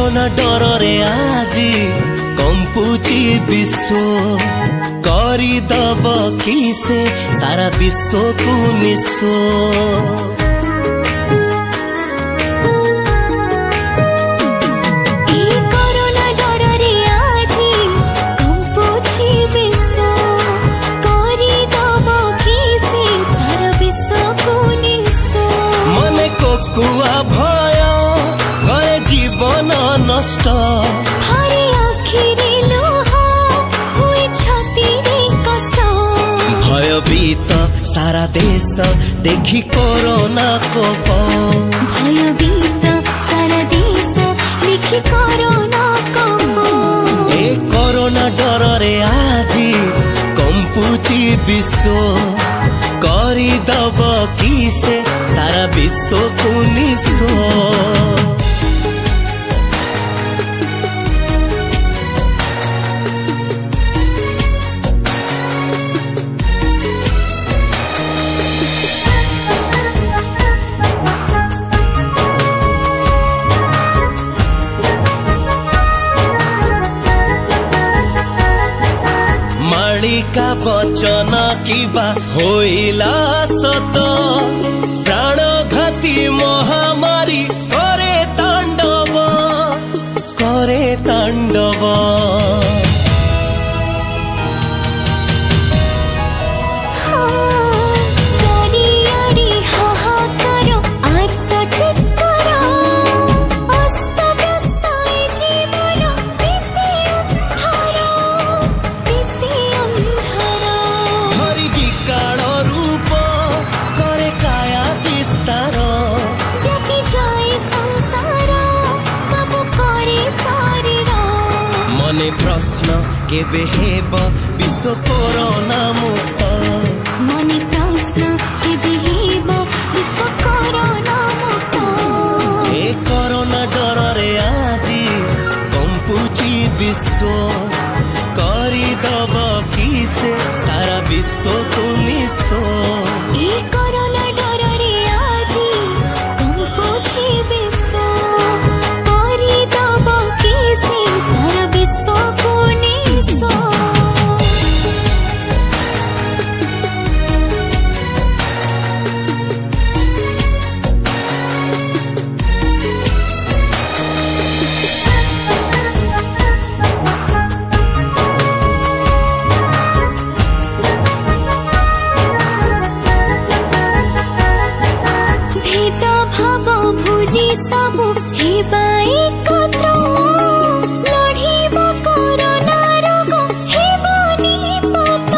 corona डर रे आजी कंपुची विश्व करदब किसे सारा विश्व को निस्व कुआ भय घरे जीवन नष्ट हरे आखिरे लोह हुए छातीरे कष्ट भयभीत सारा देश देखी कोरोना को भयभीत सारा देश देखी कोरोना को ए कोरोना डर रे आजी कंपुची विश्व करदब किसे सारा विश्व को निस्व मालिका वचन किबा होइला सत प्राणघाती महामारी करे तांडव मने प्रश्न केबे हेब विश्व कोरोना मुक्त मने प्रश्न केबे हेब विश्व कोरोना मुक्त ए कोरोना डर रे आजी कंपुची विश्व करदब किसे सारा विश्व को निस्व ए कोरोना डर रे आजी कंपुची विश्व करदब किसे सारा विश्व को निस्व सबु हेबा एकत्र लढिब कोरोना रोग हेबनी पात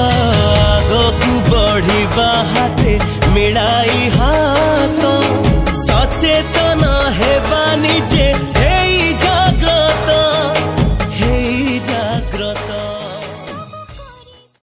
आगकु बढ़िबा हाते मिलाई